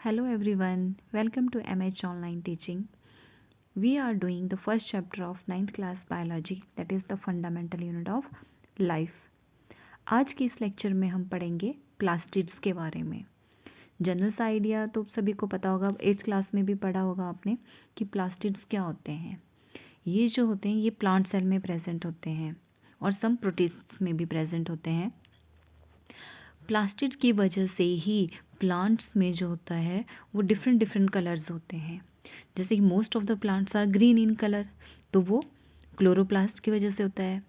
Hello everyone, welcome to MH Online Teaching. We are doing the first chapter of 9th class biology, that is the fundamental unit of life. आज के इस lecture में हम पढ़ेंगे plastids के बारे में. जनरल सा आइडिया तो सभी को पता होगा, 8th क्लास में भी पढ़ा होगा आपने कि प्लास्टिड्स क्या होते हैं. ये जो होते हैं ये प्लांट सेल में प्रेजेंट होते हैं और सम प्रोटिस्ट में भी प्रेजेंट होते हैं. प्लास्टिड की वजह से ही प्लांट्स में जो होता है वो डिफरेंट डिफरेंट कलर्स होते हैं. जैसे कि most of the plants are green in colour, तो वो क्लोरोप्लास्ट की वजह से होता है.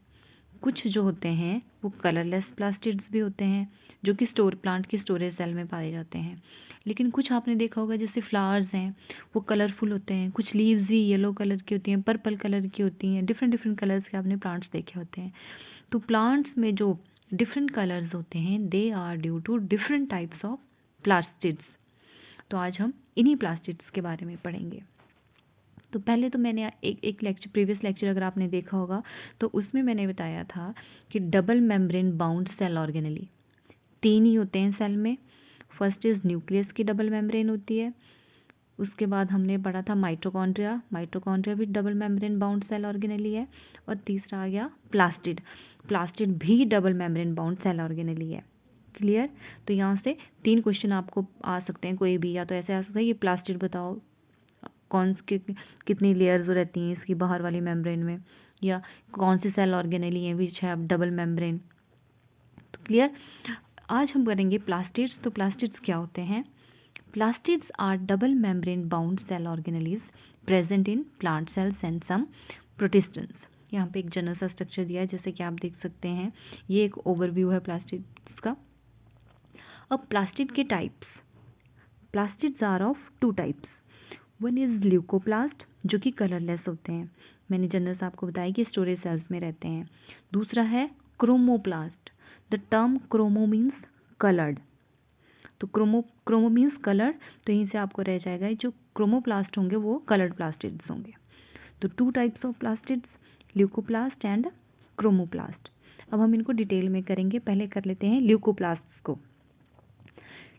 कुछ जो होते हैं वो कलरलेस प्लास्टिड्स भी होते हैं जो कि प्लांट के स्टोरेज सेल में पाए जाते हैं. लेकिन कुछ आपने देखा होगा जैसे फ्लावर्स हैं वो कलरफुल होते हैं, कुछ लीव्स भी येलो कलर की होती हैं, पर्पल कलर की होती हैं, डिफरेंट डिफरेंट कलर्स के आपने प्लांट्स देखे होते हैं. तो प्लांट्स में जो डिफरेंट कलर्स होते हैं they are due to different types of plastids. तो आज हम इन्हीं प्लास्टिड्स के बारे में पढ़ेंगे. तो पहले तो मैंने एक लेक्चर, प्रीवियस लेक्चर अगर आपने देखा होगा तो उसमें मैंने बताया था कि double membrane bound cell organelle 3 ही होते हैं सेल में. फर्स्ट इज़ न्यूक्लियस की डबल मेम्ब्रेन होती है. उसके बाद हमने पढ़ा था माइटोकॉन्ड्रिया. माइटोकॉन्ड्रिया भी double membrane bound cell organelle है. और तीसरा आ गया प्लास्टिड. प्लास्टिड भी double membrane bound cell organelle है. क्लियर. तो यहाँ से 3 क्वेश्चन आपको आ सकते हैं कोई भी, या तो ऐसे आ सकता है कि प्लास्टिड बताओ कितनी लेयर्स रहती हैं इसकी बाहर वाली मेम्ब्रेन में, या कौन सी सेल ऑर्गेनेली है विच है डबल मेम्ब्रेन. तो क्लियर. आज हम करेंगे प्लास्टिड्स. तो प्लास्टिड्स क्या होते हैं? Plastids are double membrane bound cell organelles present in plant cells and some protistans. यहाँ पे एक जनरल सा स्ट्रक्चर दिया है जैसे कि आप देख सकते हैं. ये एक ओवरव्यू है प्लास्टिड्स का. अब प्लास्टिड के types. Plastids are of 2 types. One is leucoplast जो कि कलरलेस होते हैं. मैंने जनरल से आपको बताया कि स्टोरेज सेल्स में रहते हैं. दूसरा है chromoplast. The term chromo means coloured. तो क्रोमो मीन्स कलर. तो यहीं से आपको रह जाएगा जो क्रोमोप्लास्ट होंगे वो कलर्ड प्लास्टिड्स होंगे. तो 2 types of plastids, leucoplast and chromoplast. अब हम इनको डिटेल में करेंगे. पहले कर लेते हैं ल्यूकोप्लास्ट्स को.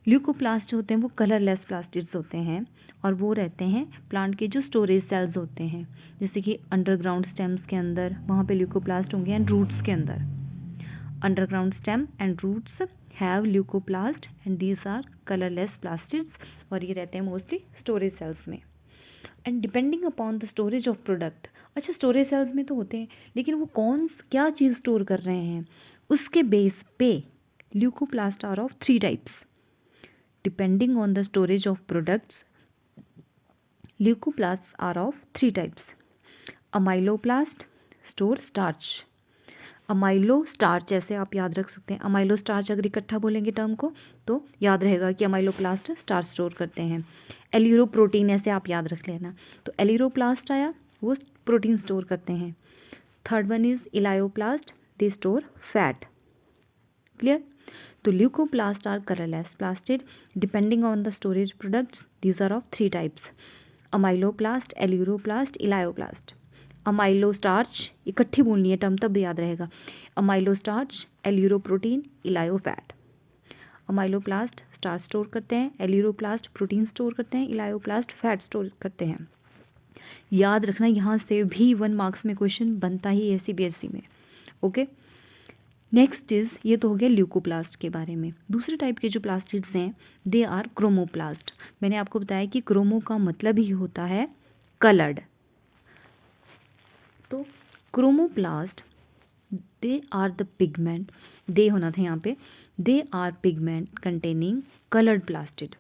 ल्यूकोप्लास्ट जो होते हैं वो कलरलेस प्लास्टिड्स होते हैं और वो रहते हैं प्लांट के जो स्टोरेज सेल्स होते हैं, जैसे कि अंडरग्राउंड स्टेम्स के अंदर वहाँ पे ल्यूकोप्लास्ट होंगे एंड रूट्स के अंदर. Underground stem and roots have leucoplast and these are colourless plastids और ये रहते हैं मोस्टली स्टोरेज सेल्स में. And depending upon the storage of product. अच्छा, स्टोरेज सेल्स में तो होते हैं लेकिन वो क्या चीज़ स्टोर कर रहे हैं उसके बेस पे leucoplast are of 3 types. Depending on the storage of products leucoplast are of 3 types. Amyloplast store starch. Amylo starch ऐसे आप याद रख सकते हैं. अमाइलो स्टार्च अगर इकट्ठा बोलेंगे टर्म को तो याद रहेगा कि अमाइलोप्लास्ट स्टार्च स्टोर करते हैं. एलिरोप्रोटीन ऐसे आप याद रख लेना. तो एलिरोप्लास्ट आया, वो प्रोटीन स्टोर करते हैं. Third one is elaioplast, they store fat. Clear. तो leucoplast are colourless plastid depending on the storage products. These are of 3 types. Amyloplast, aleuroplast, elaioplast. Amylo starch इकट्ठी बोलनी है टर्म तब याद रहेगा. Amylo starch, aleuroprotein, elaiofat. Amyloplast starch store करते हैं, aleuroplast protein store करते हैं, इलायोप्लास्ट फैट स्टोर करते हैं. याद रखना यहाँ से भी 1 मार्क्स में क्वेश्चन बनता ही है CBSE में. ओके. नेक्स्ट इज, ये तो हो गया ल्यूकोप्लास्ट के बारे में. दूसरे टाइप के जो प्लास्टिड्स हैं दे आर क्रोमोप्लास्ट. मैंने आपको बताया कि क्रोमो का मतलब ही होता है कलर्ड. तो chromoplast they are the pigment, they होना था यहाँ पे, they are pigment containing coloured plastid.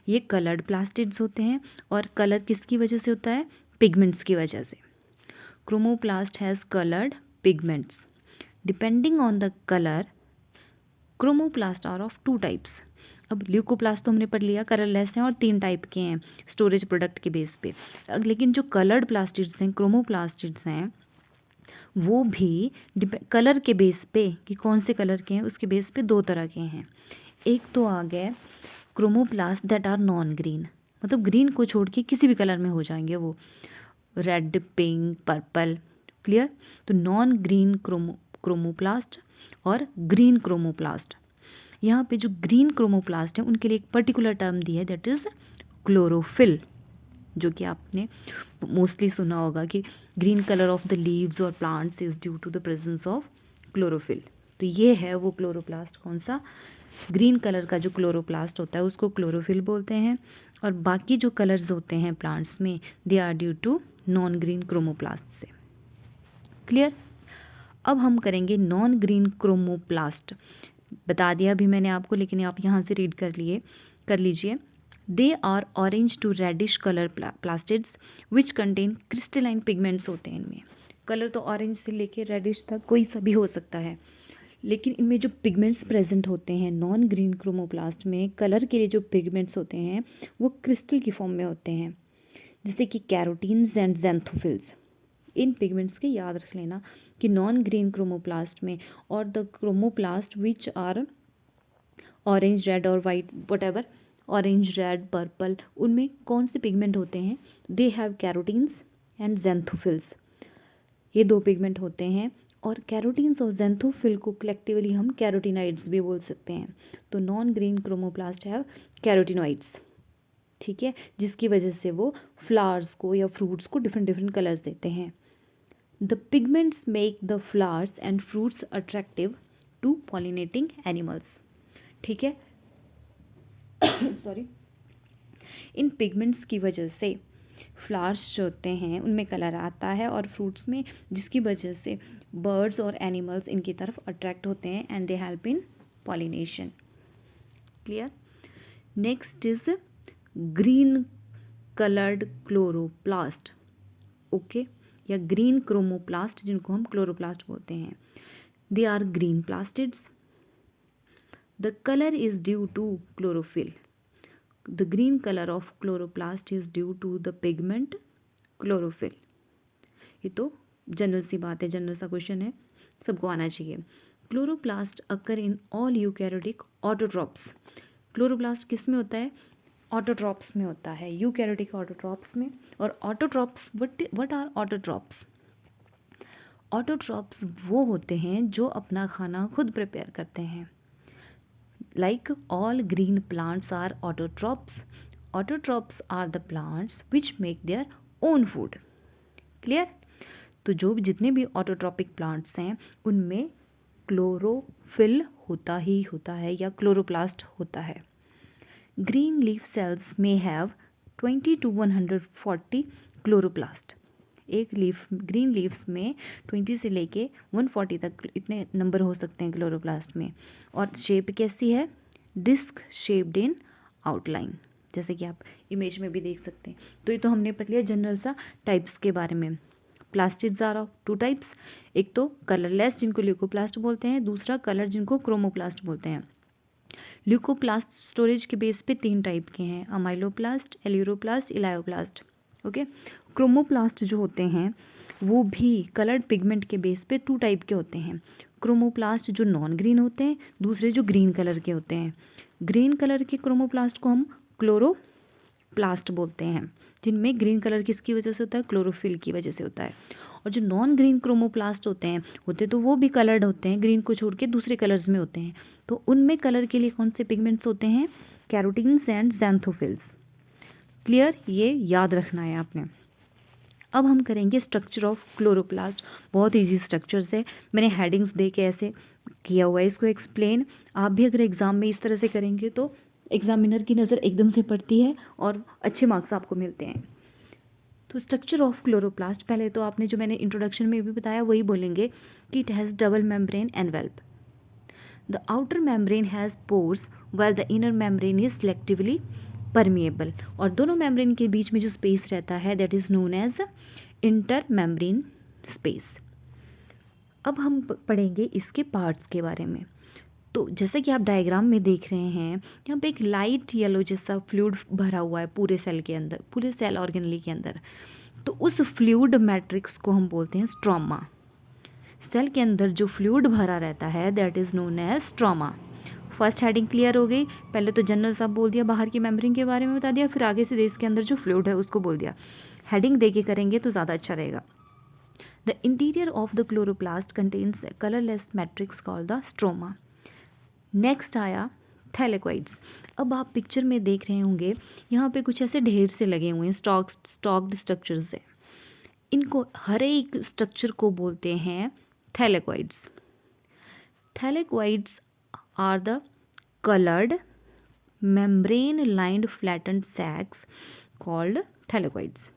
ये कलर्ड प्लास्टिड्स होते हैं और कलर किसकी वजह से होता है? पिगमेंट्स की वजह से. Chromoplast has coloured pigments. Depending on the colour chromoplast are of 2 types. अब ल्यूकोप्लास्ट तो हमने पढ़ लिया, कलरलेस हैं और 3 टाइप के हैं स्टोरेज प्रोडक्ट के बेस पे. लेकिन जो कलर्ड प्लास्टिड्स हैं, क्रोमोप्लास्टिड्स हैं, वो भी कलर के बेस पे कि कौन से कलर के हैं उसके बेस पे 2 तरह के हैं. एक तो आ गए chromoplast that are non green, मतलब ग्रीन को छोड़ के किसी भी कलर में हो जाएंगे वो, रेड, पिंक, पर्पल. क्लियर. तो नॉन ग्रीन क्रोमोप्लास्ट और ग्रीन क्रोमोप्लास्ट. यहाँ पे जो ग्रीन क्रोमोप्लास्ट है उनके लिए एक पर्टिकुलर टर्म दी है, दैट इज़ क्लोरोफिल, जो कि आपने मोस्टली सुना होगा कि green colour of the leaves और plants is due to the presence of chlorophyll. तो ये है वो क्लोरोप्लास्ट, कौन सा, ग्रीन कलर का जो क्लोरोप्लास्ट होता है उसको क्लोरोफिल बोलते हैं। और बाकी जो कलर्स होते हैं प्लांट्स में, they are due to non green chromoplast से। क्लियर। अब हम करेंगे नॉन ग्रीन क्रोमोप्लास्ट। बता दिया अभी मैंने आपको, लेकिन आप यहाँ से रीड कर लीजिए। They are orange to reddish colour plastids which contain crystalline pigments होते हैं इनमें। कलर तो ऑरेंज से लेके रेडिश तक कोई सा भी हो सकता है, लेकिन इनमें जो पिगमेंट्स प्रेजेंट होते हैं नॉन ग्रीन क्रोमोप्लास्ट में, कलर के लिए जो पिगमेंट्स होते हैं वो क्रिस्टल की फॉर्म में होते हैं, जैसे कि कैरोटीन्स एंड ज़ैंथोफिल्स। इन पिगमेंट्स के याद रख लेना कि नॉन ग्रीन क्रोमोप्लास्ट में और the chromoplast which are orange, red और white, what orange, red, purple, उनमें कौन से पिगमेंट होते हैं, they have carotenes and xanthophylls. ये दो पिगमेंट होते हैं, और कैरोटीन्स और ज़ैंथोफिल को कलेक्टिवली हम कैरोटिनॉइड्स भी बोल सकते हैं। तो non green chromoplast have carotenoids, ठीक है, जिसकी वजह से वो फ्लावर्स को या फ्रूट्स को डिफरेंट डिफरेंट कलर्स देते हैं। The pigments make the flowers and fruits attractive to pollinating animals, ठीक है। सॉरी। इन पिगमेंट्स की वजह से फ्लावर्स जो होते हैं उनमें कलर आता है और फ्रूट्स में, जिसकी वजह से बर्ड्स और एनिमल्स इनकी तरफ अट्रैक्ट होते हैं and they help in pollination. Clear. Next is green coloured chloroplast, okay, या ग्रीन क्रोमोप्लास्ट जिनको हम क्लोरोप्लास्ट बोलते हैं। They are green plastids. The colour is due to chlorophyll. The green colour of chloroplast is due to the pigment chlorophyll. ये तो general सी बात है, general सा क्वेश्चन है, सबको आना चाहिए। Chloroplast occur in all eukaryotic autotrophs. Chloroplast किस में होता है, ऑटोट्रॉप्स में होता है, यूकैरियोटिक ऑटोट्रॉप्स में। और autotrophs, what are autotrophs? Autotrophs वो होते हैं जो अपना खाना खुद प्रिपेयर करते हैं। Like all green plants are autotrophs. Autotrophs are the plants which make their own food. Clear. तो जो भी जितने भी ऑटोट्रॉपिक प्लांट्स हैं उनमें क्लोरोफिल होता ही होता है या क्लोरोप्लास्ट होता है। ग्रीन लीफ सेल्स में हैव 20 to 140 क्लोरोप्लास्ट। एक ग्रीन लीव्स में 20 से लेके 140 तक इतने नंबर हो सकते हैं क्लोरोप्लास्ट में। और शेप कैसी है, डिस्क शेप्ड इन आउटलाइन, जैसे कि आप इमेज में भी देख सकते हैं। तो ये तो हमने पढ़ लिया जनरल सा टाइप्स के बारे में। Plastids are of two types, एक तो कलरलेस जिनको ल्यूकोप्लास्ट बोलते हैं, दूसरा कलर जिनको क्रोमोप्लास्ट बोलते हैं। ल्यूकोप्लास्ट स्टोरेज के बेस पे 3 टाइप के हैं, amyloplast, aleuroplast, elaioplast, okay. Chromoplast जो होते हैं वो भी कलर्ड पिगमेंट के बेस पे 2 टाइप के होते हैं। क्रोमोप्लास्ट जो नॉन ग्रीन होते हैं, दूसरे जो ग्रीन कलर के होते हैं। ग्रीन कलर के क्रोमोप्लास्ट को हम क्लोरोप्लास्ट बोलते हैं, जिनमें ग्रीन कलर किसकी वजह से होता है, क्लोरोफिल की वजह से होता है। और जो नॉन ग्रीन क्रोमोप्लास्ट होते तो वो भी कलर्ड होते हैं, ग्रीन को छोड़ के दूसरे कलर्स में होते हैं। तो उनमें कलर के लिए कौन से पिगमेंट्स होते हैं, कैरोटीन्स एंड ज़ैंथोफिल्स। क्लियर, ये याद रखना है आपने। अब हम करेंगे स्ट्रक्चर ऑफ क्लोरोप्लास्ट। बहुत इजी स्ट्रक्चर्स है, मैंने हेडिंग्स दे के ऐसे किया हुआ है इसको एक्सप्लेन। आप भी अगर एग्ज़ाम में इस तरह से करेंगे तो एग्जामिनर की नज़र एकदम से पड़ती है और अच्छे मार्क्स आपको मिलते हैं। तो स्ट्रक्चर ऑफ क्लोरोप्लास्ट, पहले तो आपने जो मैंने इंट्रोडक्शन में भी बताया वही बोलेंगे कि it has double membrane envelope. The outer membrane has pores where the inner membrane is selectively permeable. और दोनों मेम्ब्रेन के बीच में जो स्पेस रहता है that is known as intermembrane space. अब हम पढ़ेंगे इसके पार्ट्स के बारे में। तो जैसे कि आप डायग्राम में देख रहे हैं, यहाँ पे एक लाइट येलो जैसा फ्लूइड भरा हुआ है पूरे सेल के अंदर, पूरे सेल ऑर्गेनली के अंदर। तो उस फ्लूइड मैट्रिक्स को हम बोलते हैं स्ट्रोमा। सेल के अंदर जो फ्लूइड भरा रहता है that is known as stroma. First heading clear हो गई। पहले तो जनरल सब बोल दिया, बाहर की मेम्ब्रेन के बारे में बता दिया, फिर आगे से इसके अंदर जो फ्लूइड है उसको बोल दिया। हेडिंग दे के करेंगे तो ज़्यादा अच्छा रहेगा। The interior of the chloroplast contains a colorless matrix called the stroma. Next आया थैलेकॉइड्स। अब आप पिक्चर में देख रहे होंगे यहाँ पे कुछ ऐसे ढेर से लगे हुए हैं, स्टॉक्ड स्ट्रक्चर्स है। इनको हर एक स्ट्रक्चर को बोलते हैं thylakoids. Thylakoids are the colored membrane lined flattened sacs called thylakoids।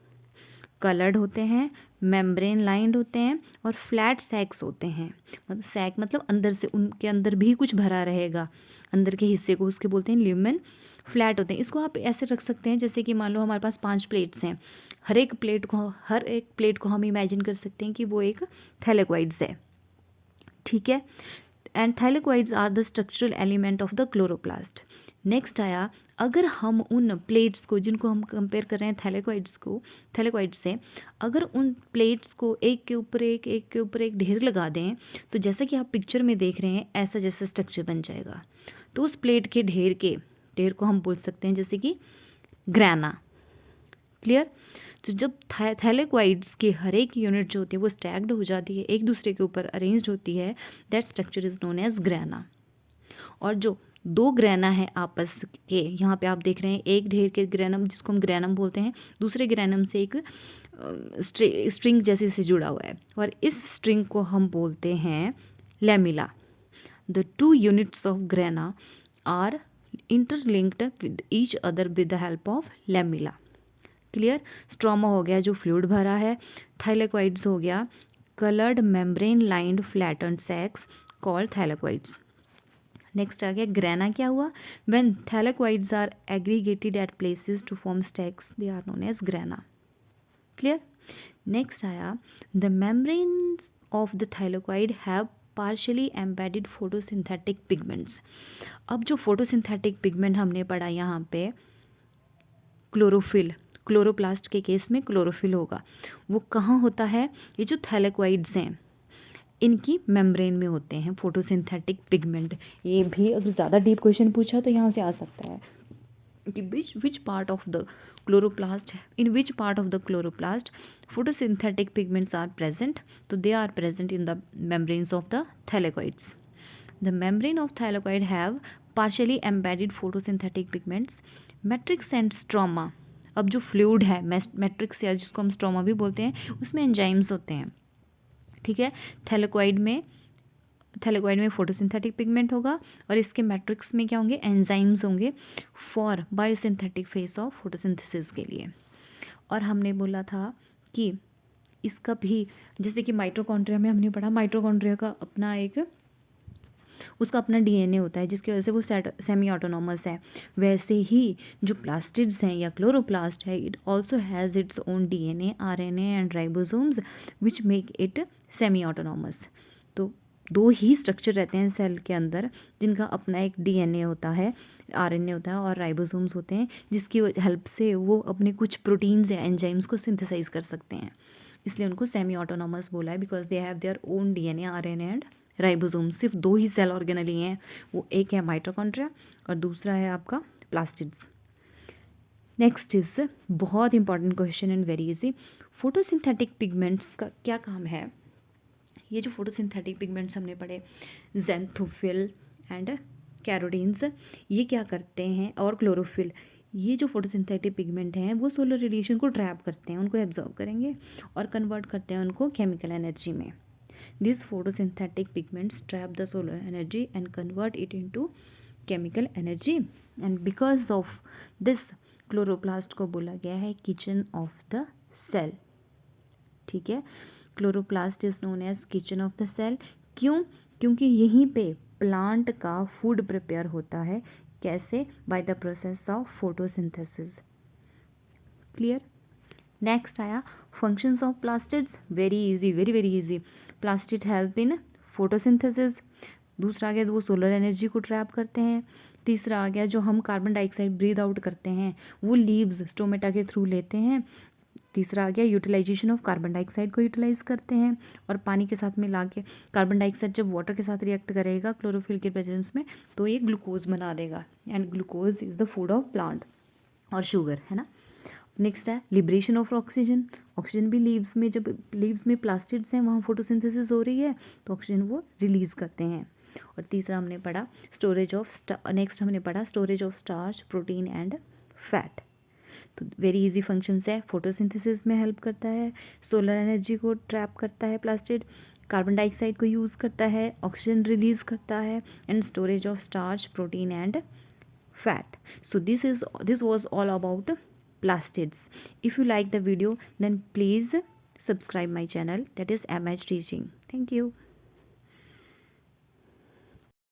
Coloured होते हैं, मेम्ब्रेन लाइंड होते हैं और फ्लैट सैक्स होते हैं। मतलब सैक मतलब अंदर से, उनके अंदर भी कुछ भरा रहेगा, अंदर के हिस्से को उसके बोलते हैं ल्यूमेन। फ्लैट होते हैं। इसको आप ऐसे रख सकते हैं जैसे कि मान लो हमारे पास 5 प्लेट्स हैं, हर एक प्लेट को हम इमेजिन कर सकते हैं कि वो एक थैलेकॉइड्स है, ठीक है। And thylakoids are the structural element of the chloroplast. Next आया, अगर हम उन प्लेट्स को, जिनको हम कंपेयर कर रहे हैं थैलेकॉइड्स से, अगर उन प्लेट्स को एक के ऊपर एक ढेर लगा दें, तो जैसा कि आप पिक्चर में देख रहे हैं ऐसा जैसा स्ट्रक्चर बन जाएगा। तो उस प्लेट के ढेर को हम बोल सकते हैं जैसे कि ग्राना। क्लियर। तो जब थैलेकॉइड्स की हर एक यूनिट जो होती है वो स्टैक्ड हो जाती है, एक दूसरे के ऊपर अरेंज्ड होती है, that structure is known as grana. और जो 2 ग्राना है आपस के, यहाँ पे आप देख रहे हैं एक ढेर के ग्रेनम, जिसको हम ग्रेनम बोलते हैं, दूसरे ग्रेनम से एक स्ट्रिंग जैसे से जुड़ा हुआ है, और इस स्ट्रिंग को हम बोलते हैं lamella. The 2 units of grana are interlinked with each other with the help of lamella. Clear. Stroma हो गया जो फ्लूइड भरा है, थैलेकॉइड्स हो गया coloured membrane lined flattened sacs called thylakoids. Next आ गया ग्रेना। क्या हुआ? When thylakoids are aggregated at places to form stacks, they are known as grana. Clear. Next आया the membranes of the thylakoid have partially embedded photosynthetic pigments. अब जो photosynthetic pigment हमने पढ़ा यहाँ पे, क्लोरोफिल, क्लोरोप्लास्ट के केस में chlorophyll होगा, वो कहाँ होता है? ये जो थैलेकॉइड्स हैं इनकी मेम्ब्रेन में होते हैं फोटोसिंथेटिक पिगमेंट। ये भी अगर ज़्यादा डीप क्वेश्चन पूछा तो यहाँ से आ सकता है कि which part of the chloroplast, in which part of the chloroplast photosynthetic pigments are present. तो they are present in the membranes of the thylakoids. The membrane of thylakoid have partially embedded photosynthetic pigments, matrix and stroma. अब जो fluid है matrix या जिसको हम stroma भी बोलते हैं, उसमें एंजाइम्स होते हैं, ठीक है। थैलेकॉइड में फोटोसिंथेटिक पिगमेंट होगा और इसके मैट्रिक्स में क्या होंगे? एंजाइम्स होंगे for biosynthetic face of photosynthesis के लिए। और हमने बोला था कि इसका भी, जैसे कि माइटोकॉन्ड्रिया में हमने पढ़ा, माइटोकॉन्ड्रिया का अपना उसका अपना डीएनए होता है जिसकी वजह से वो सेमी ऑटोनॉमस है। वैसे ही जो प्लास्टिड्स हैं या क्लोरोप्लास्ट है, it also has its own DNA, RNA and ribosomes which make it semi autonomous. तो 2 ही स्ट्रक्चर रहते हैं सेल के अंदर जिनका अपना एक डीएनए होता है, आरएनए होता है और राइबोसोम्स होते हैं, जिसकी हेल्प से वो अपने कुछ प्रोटीन्स या एंजाइम्स को सिंथेसाइज कर सकते हैं। इसलिए उनको सेमी ऑटोनॉमस बोला है, because they have their own DNA, RNA and ribosome. सिर्फ 2 ही सेल ऑर्गेनली हैं, वो एक है माइटोकॉन्ड्रिया और दूसरा है आपका प्लास्टिड्स। नेक्स्ट इज बहुत important question and very easy, photosynthetic pigments का क्या काम है? ये जो फोटोसिंथेटिक पिगमेंट्स हमने पढ़े, ज़ैंथोफिल एंड कैरोटीन्स, ये क्या करते हैं, और क्लोरोफिल, ये जो फोटोसिंथेटिक पिगमेंट हैं वो सोलर रेडिएशन को ट्रैप करते हैं, उनको एब्जॉर्ब करेंगे और कन्वर्ट करते हैं उनको केमिकल एनर्जी में। These photosynthetic pigments trap the solar energy and convert it into chemical energy, and because of this chloroplast को बोला गया है किचन ऑफ द सेल। ठीक है, chloroplast is known as kitchen of the cell. क्यों? क्योंकि यहीं पे प्लांट का फूड प्रिपेयर होता है। कैसे? By the process of photosynthesis. Clear. Next आया functions of plastids. Very easy, very very easy. Plastid help in photosynthesis. दूसरा आ गया वो सोलर एनर्जी को ट्रैप करते हैं। तीसरा आ गया जो हम कार्बन डाइऑक्साइड ब्रीद आउट करते हैं वो लीव्स स्टोमेटा के थ्रू लेते हैं। तीसरा आ गया यूटिलाइजेशन ऑफ कार्बन डाइऑक्साइड को यूटिलाइज करते हैं और पानी के साथ मिला के कार्बन डाइऑक्साइड जब वाटर के साथ रिएक्ट करेगा क्लोरोफिल के प्रेजेंस में तो ये ग्लूकोज बना देगा, and glucose is the food of plant, और शुगर है ना। नेक्स्ट है लिबरेशन ऑफ ऑक्सीजन। ऑक्सीजन भी जब लीव्स में प्लास्टिड्स हैं वहाँ फोटोसिंथेसिस हो रही है तो ऑक्सीजन वो रिलीज करते हैं। और तीसरा हमने पढ़ा नेक्स्ट हमने पढ़ा storage of starch, protein and fat. तो वेरी इजी फंक्शंस है, फोटोसिंथेसिस में हेल्प करता है, सोलर एनर्जी को ट्रैप करता है प्लास्टिड, कार्बन डाइऑक्साइड को यूज़ करता है, ऑक्सीजन रिलीज करता है, and storage of starch, protein and fat. So this was all about plastids. If you like the video, then please subscribe my channel, that is MH Teaching. Thank you.